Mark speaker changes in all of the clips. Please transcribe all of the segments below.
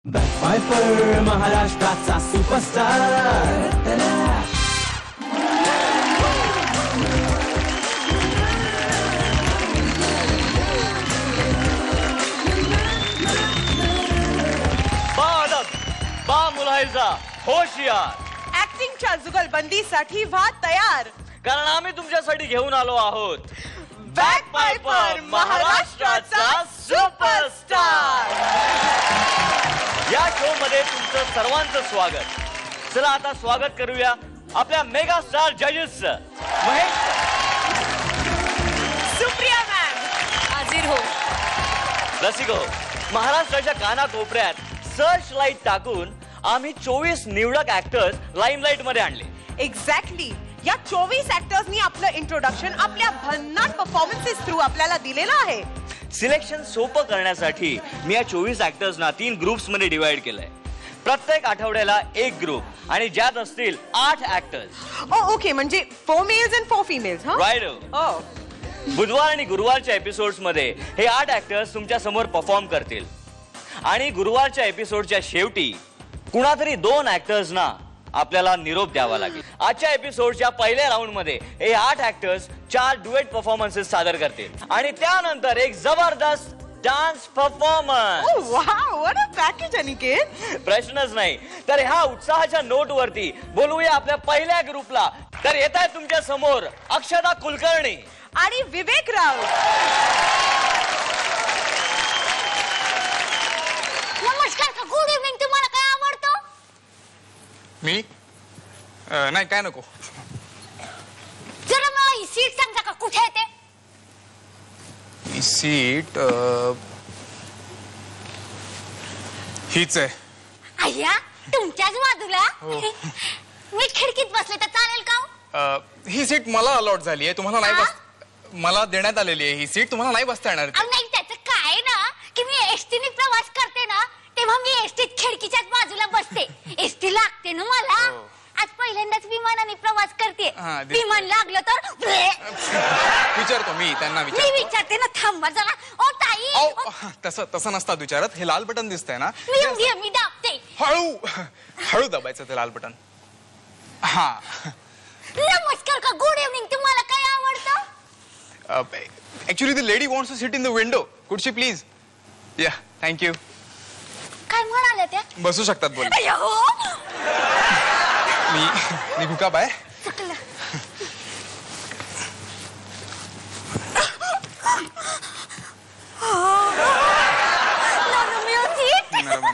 Speaker 1: बॅकपायपर महाराष्ट्राचा सुपरस्टार.
Speaker 2: बा मुलायजा होशियार.
Speaker 3: ऍक्टिंगच्या जुगलबंदीसाठी व्हा तयार,
Speaker 2: कारण आम्ही तुमच्यासाठी घेऊन आलो आहोत
Speaker 3: बॅकपायपर महाराष्ट्राचा सुपरस्टार.
Speaker 2: या शो मध्ये तुमचं सर्वांचं स्वागत. चला आता स्वागत करूया आपल्या मेगा स्टार जजेसचं. महेश,
Speaker 3: सुप्रिया मॅम, हाजीर हो.
Speaker 2: रसिको, महाराष्ट्राच्या कानाकोपऱ्यात सर्च लाईट टाकून आम्ही 24 निवडक ऍक्टर्स लाईमलाईट मध्ये आणले.
Speaker 3: एक्झॅक्टली. या 24 ऍक्टर्सनी आपलं इंट्रोडक्शन आपल्या भन्नाट परफॉर्मन्सेस थ्रू आपल्याला दिलेलं आहे.
Speaker 2: सिलेक्शन सोपं करण्यासाठी मी या 24 ऍक्टर्सना 3 ग्रुप्स मध्ये डिवाइड केलंय. प्रत्येक आठवड्याला एक ग्रुप आणि ज्यात असतील 8 ऍक्टर्स.
Speaker 3: ओके, म्हणजे 4 मेल्स अँड 4 फिमेल्स.
Speaker 2: राईट. बुधवार आणि गुरुवारच्या एपिसोड्स मध्ये हे 8 ऍक्टर्स तुमच्या समोर परफॉर्म करतील आणि गुरुवारच्या एपिसोडच्या शेवटी कुणातरी 2 ऍक्टर्सना आपल्याला निरोप द्यावा लागेल. आजच्या एपिसोडच्या पहिल्या राऊंड मध्ये हे 8 ऍक्टर्स 4 डुएट परफॉर्मन्सेस सादर करतील आणि त्यानंतर एक जबरदस्त dance performance.
Speaker 3: Wow, what a package Aniket.
Speaker 2: प्रश्नच नाही. तर ह्या उत्साहाच्या नोट वरती बोलूया आपल्या पहिल्या ग्रुपला. तर येत आहे तुमच्या समोर अक्षता कुलकर्णी
Speaker 3: आणि विवेक राऊत.
Speaker 4: नमस्कार. Good evening. तुम्हाला काय आवडतं?
Speaker 5: मी नाही, काय नको.
Speaker 4: जरा मला ही सीट सांगता का, कुठे आहे ते?
Speaker 5: ही सीट हीच आहे.
Speaker 4: अय्या, तुमच्याच बाजूला.
Speaker 5: हो.
Speaker 4: मी खिडकीत बसले तर चालेल का?
Speaker 5: ही सीट मला अलॉट झाली आहे, तुम्हाला नाही मला देण्यात आलेली आहे ही सीट. तुम्हाला नाही बसता येणार.
Speaker 4: नाही, त्याचं काय ना की मी एसटीने प्रवास करते ना, तेव्हा मी एसटीत खिडकीच्याच बाजूला बसते. एसटी लागते ना मला. आज पहिल्यांदाच विमानाने प्रवास करते. विमान लागलं तर
Speaker 5: विचारतो मी त्यांना.
Speaker 4: मी विचारते ना. थांबा जरा. ओ ताई,
Speaker 5: तसं नसतात विचारत. हे लाल बटन दिसतंय ना,
Speaker 4: मी दाबते.
Speaker 5: हळू दबायचं ते लाल बटन. हा.
Speaker 4: नमस्कार का, गुड इव्हनिंग. तुम्हाला काय आवडतं?
Speaker 5: Actually the lady wants to sit in the window. Could she please? या, थँक्यू.
Speaker 4: काय म्हणाल्या त्या?
Speaker 5: बसू शकतात. बोल.
Speaker 4: हो.
Speaker 5: मी निघू का बाय?
Speaker 4: चकला.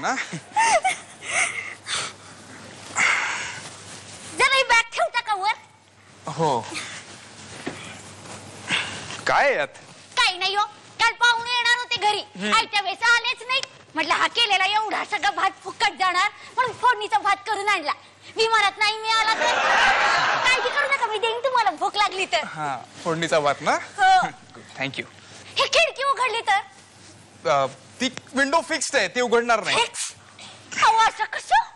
Speaker 5: ना
Speaker 4: जरा ही बॅग ठेवता का वर?
Speaker 5: हो. काय यात?
Speaker 4: काही नाही हो. काल पाहुणे येणार होते घरी. आयत्या वेळेस आलेच नाही. म्हटलं हा केलेला एवढा सगळा भात फुकट जाणार म्हणून फोडणीचा भात करून आणला. विमानात नाही मिळाला तर काळजी करू नका, मी देईन तुम्हाला भूक लागली तर.
Speaker 5: हा, फोडणीचा भात ना. थँक्यू.
Speaker 4: हे खिडकी उघडली तर?
Speaker 5: ती विंडो फिक्स्ड आहे, ती उघडणार नाही.
Speaker 4: असं कसं?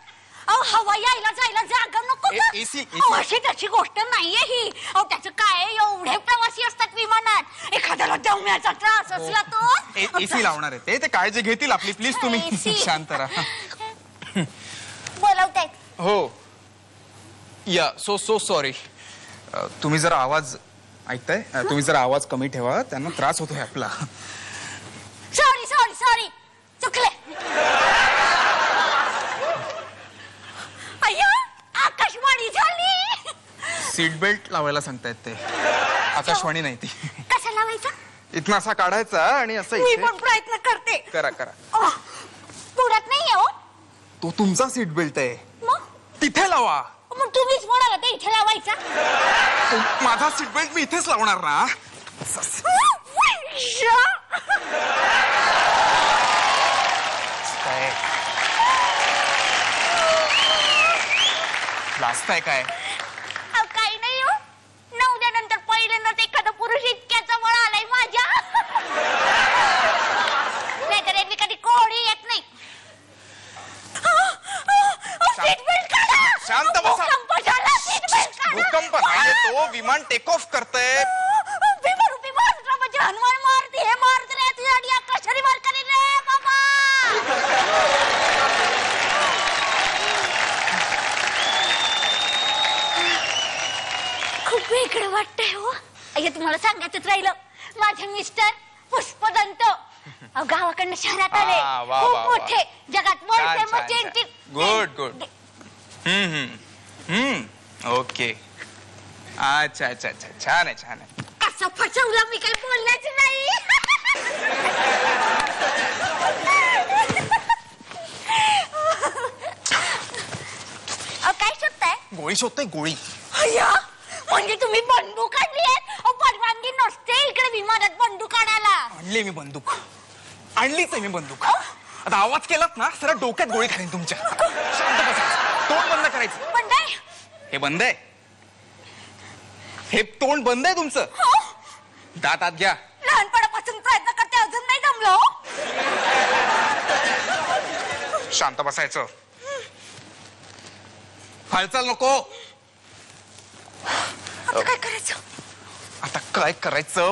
Speaker 4: हवा यायला जायला जागा नको का? अशी त्याची गोष्ट नाहीये ही. त्याचं काय, एवढे प्रवासी असतात विमानात. एखाद्याला दम्याचा त्रास असला तो
Speaker 5: एसी लावणार आहे ते काळजी घेतील आपली. प्लीज तुम्ही शांत राहा.
Speaker 4: बोलवतायत.
Speaker 5: हो. या सो सॉरी. तुम्ही जरा आवाज ऐकताय? तुम्ही जरा आवाज कमी ठेवा, त्यांना त्रास होतोय आपला.
Speaker 4: सॉरी सॉरी सॉरी, चुकले. अय्या, आकाशवाणी झाली.
Speaker 5: सीट बेल्ट लावायला सांगतायत ते. आकाशवाणी नाही ती.
Speaker 4: कसा लावायचा?
Speaker 5: इथनं असा काढायचा आणि असं
Speaker 4: मी पण प्रयत्न करते.
Speaker 5: करा करा.
Speaker 4: पुढत नाहीये हो.
Speaker 5: तो तुमचा सीट बेल्ट आहे,
Speaker 4: मग
Speaker 5: तिथे लावा.
Speaker 4: मग तुम्हीच म्हणाला ते इथे लावायचा.
Speaker 5: माझा सीट बेल्ट मी इथेच लावणार ना. लाजताय काय?
Speaker 4: काही नाही हो. 9 नंतर पहिल्यांदाच एखादा पुरुष इतक्या जवळ आलाय माझ्या. नाहीतर एरवी कधी कोणी येत नाही. सीट बेल्ट काढा.
Speaker 5: शांत बसा.
Speaker 4: भूकंप झाला. सीट बेल्ट काढा.
Speaker 5: भूकंप नाही, तो विमान टेक ऑफ करतंय.
Speaker 4: हनुमान मारती हे मारत रे तुझ्या आकाशाने मार करेल बाबा. वेगळं वाटतंय हो. अय्या तुम्हाला सांगायचंच राहिलं, माझे मिस्टर पुष्पदंत गावाकडनं शहरात आले.
Speaker 5: वा,
Speaker 4: खूप
Speaker 5: वा, वा.
Speaker 4: मोठे, जगात वर्ल्ड
Speaker 5: छान,
Speaker 4: फेमस
Speaker 5: छान, गुड गुड. ओके. अच्छा अच्छा अच्छा, छान आहे छान आहे.
Speaker 4: असं फसवलं मी, काही बोलण्याच नाही. काय शोधताय?
Speaker 5: गोळी शोधतोय गोळी.
Speaker 4: अय्या, म्हणजे तुम्ही बंदूक आणली? परवानगी नसते इकडे विमानात बंदूक आणायला.
Speaker 5: आणली मी बंदूक, आणलीच आहे मी बंदूक. आता आवाज केलात ना सरळ डोक्यात गोळी खालीन तुमच्या. शांत बसायचं, तोंड बंद करायचं.
Speaker 4: पण नाही.
Speaker 5: हे बंद आहे, हे तोंड बंद आहे तुमचं. दात आत घ्या.
Speaker 4: लहानपणापासून प्रयत्न करते, अजून नाही जमलो.
Speaker 5: शांत बसायचं, हालचाल नको.
Speaker 4: आता काय करायचं?
Speaker 5: आता काय करायचं,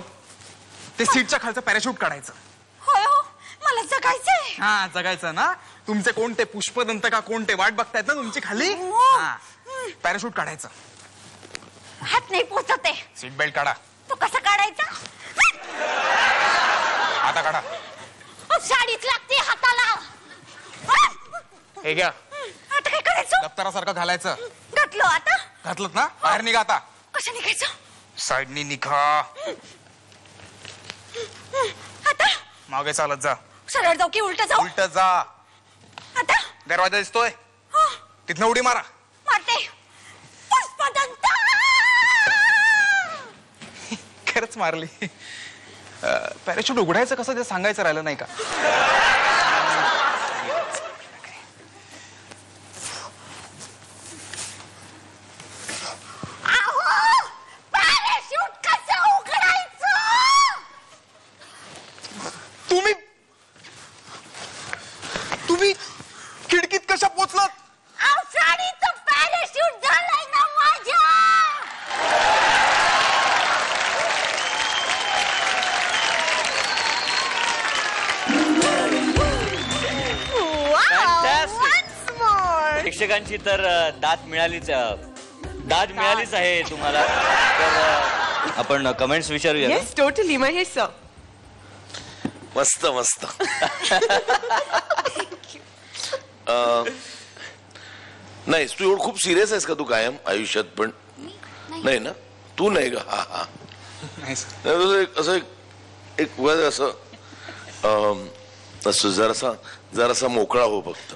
Speaker 5: ते सीटच्या खालचं पॅराशूट काढायचं.
Speaker 4: होय हो, मला जगायचंय.
Speaker 5: हा जगायचं ना. तुमचे कोणते पुष्पदंत का कोणते वाट बघतायत ना तुमची खाली. पॅराशूट काढायचं.
Speaker 4: हात नाही पोचत आहे.
Speaker 5: सीट बेल्ट काढा.
Speaker 4: तो कसा काढायचा?
Speaker 5: आता काढा.
Speaker 4: साडीच लागते हाताला.
Speaker 5: हे घ्या.
Speaker 4: आता काय करायचं?
Speaker 5: दप्तरासारखं घालायचं.
Speaker 4: घातलं. आता
Speaker 5: घातलं ना, बाहेर निघा आता.
Speaker 4: कसं निघायचं?
Speaker 5: साईडनी निघा.
Speaker 4: आता
Speaker 5: मागे चालत जा.
Speaker 4: सरळ जाऊ की उलट जाऊ?
Speaker 5: उलट जा.
Speaker 4: आता
Speaker 5: दरवाजा दिसतोय तिथनं उडी मारा.
Speaker 4: मारते. पुष्पदंत.
Speaker 5: खरंच मारली. पॅराशूट उघडायचं कसं ते सांगायचं राहिलं नाही का?
Speaker 4: पॅराशूट कसं उघडायचं?
Speaker 5: तुम्ही खिडकीत कशा पोचलात?
Speaker 4: साडीचं पॅराशूट झालंय ना माझ्या.
Speaker 2: प्रेक्षकांची तर दाद मिळालीच आहे तुम्हाला. तर आपण कमेंट्स विचारूया.
Speaker 3: Yes totally Mahesh sir.
Speaker 6: मस्त मस्त. नाही तू एवढं खूप सिरियस आहेस का तू कायम आयुष्यात? पण नाही ना, तू नाही का? हा हा.
Speaker 5: नाही सर.
Speaker 6: नाही, असं एक वय असं असं जरासा मोकळा हो फक्त.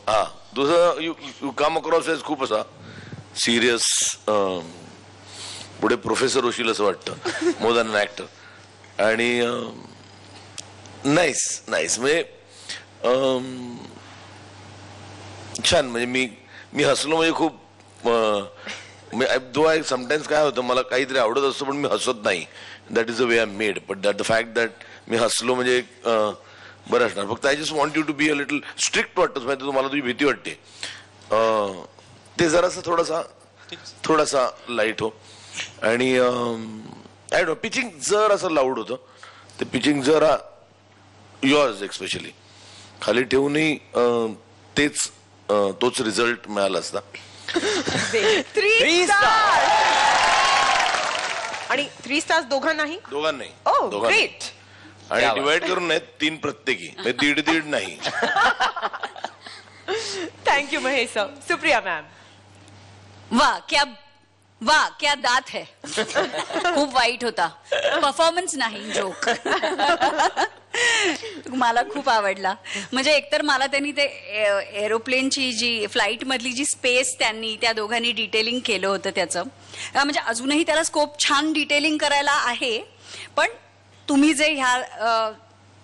Speaker 6: हा दुसरं यू कम अक्रॉस खूप असा सिरियस. पुढे प्रोफेसर होशील असं वाटतं, मोर दॅन अन ऍक्टर. आणि नाईस म्हणजे छान. म्हणजे मी हसलो म्हणजे खूप. दो आय समटाइम्स काय होतं, मला काहीतरी आवडत असतं पण मी हसत नाही. That is the way I made. But that the fact that मी हसलो म्हणजे बरं असणार. फक्त I just want you to be a little strict वाटतं माहिती. तुम्हाला तुझी भीती वाटते ते जरासं थोडासा लाईट हो. आणि आय डोंट पिचिंग जर असं लाऊड होतं. ते पिचिंग जरा युअर्स एक्स्पेशली खाली ठेवूनही तोच रिझल्ट मिळाला असता.
Speaker 3: 3 स्टार्स. आणि 3 स्टार्स दोघांनाही.
Speaker 6: दोघांनाही.
Speaker 3: ग्रेट.
Speaker 6: आणि डिवाइड करून नाही 3 प्रत्येकी, 1.5 नाही.
Speaker 3: Thank you Mahesh sir. Supriya ma'am.
Speaker 7: वाह क्या दात है. खूप वाईट होता परफॉर्मन्स, नाही जोक. मला खूप आवडला. म्हणजे एकतर मला त्यांनी ते एरोप्लेनची जी फ्लाईट मधली जी स्पेस त्यांनी त्या दोघांनी डिटेलिंग केलं होतं त्याचं, म्हणजे अजूनही त्याला स्कोप छान डिटेलिंग करायला आहे. पण तुम्ही जे ह्या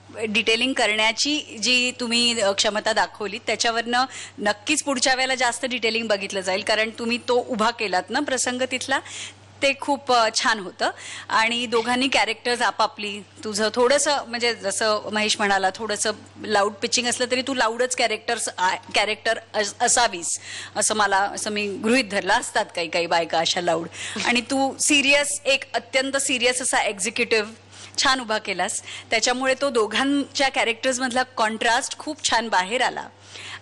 Speaker 7: डिटेलिंग करण्याची जी तुम्ही क्षमता दाखवली त्याच्यावरनं नक्कीच पुढच्या वेळेला जास्त डिटेलिंग बघितलं जाईल. कारण तुम्ही तो उभा केलात ना प्रसंग तिथला, ते खूप छान होतं. आणि दोघांनी कॅरेक्टर्स आपापली. तुझं थोडंसं म्हणजे जसं महेश म्हणाला थोडंसं लाऊड पिचिंग असलं तरी तू लाऊडच कॅरेक्टर असावीस असं मी गृहीत धरलं. असतात काही बायका अशा लाऊड. आणि तू सिरियस, एक अत्यंत सिरियस असा एक्झिक्युटिव्ह छान उभा केलास. त्याच्यामुळे तो दोघांच्या कॅरेक्टर्स मधला कॉन्ट्रास्ट खूप छान बाहेर आला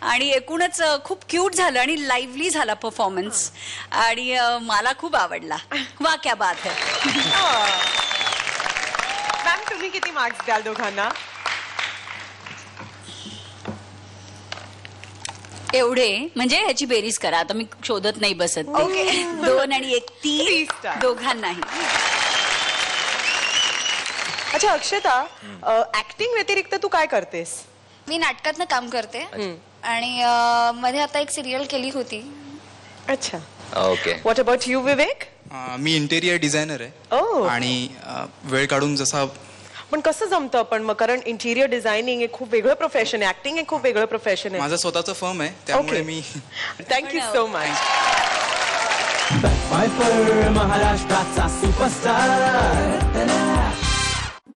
Speaker 7: आणि एकूणच खूप क्यूट झालं आणि लाईव्हली झाला परफॉर्मन्स आणि मला खूप आवडला. वा क्या बात है.
Speaker 3: मॅम तुम्ही किती मार्क्स द्याल दोघांना?
Speaker 7: एवढे म्हणजे ह्याची बेरीज करा, आता मी शोधत नाही बसत.
Speaker 3: ओके.
Speaker 7: 2 आणि 1 3
Speaker 3: 3 star.
Speaker 7: दोघांनाही.
Speaker 3: अच्छा अक्षता, ऍक्टिंग व्यतिरिक्त तू काय करतेस?
Speaker 4: मी नाटकातनं काम करते आणि मध्ये आता एक सिरियल केली होती.
Speaker 3: अच्छा.
Speaker 2: Okay.
Speaker 3: What about you Vivek?
Speaker 5: Me interior designer आहे
Speaker 3: Oh.
Speaker 5: आणि वेळ काढून जसा
Speaker 3: पण कसं जमतं पण मग, कारण इंटिरियर डिझायनिंग हे खूप वेगळं प्रोफेशन आहे, ऍक्टिंग हे खूप वेगळं प्रोफेशन आहे.
Speaker 5: माझं स्वतःचं फर्म आहे त्यामुळे
Speaker 3: Okay.
Speaker 5: मी
Speaker 3: थँक्यू सो मच.
Speaker 1: महाराष्ट्राचा सुपरस्टार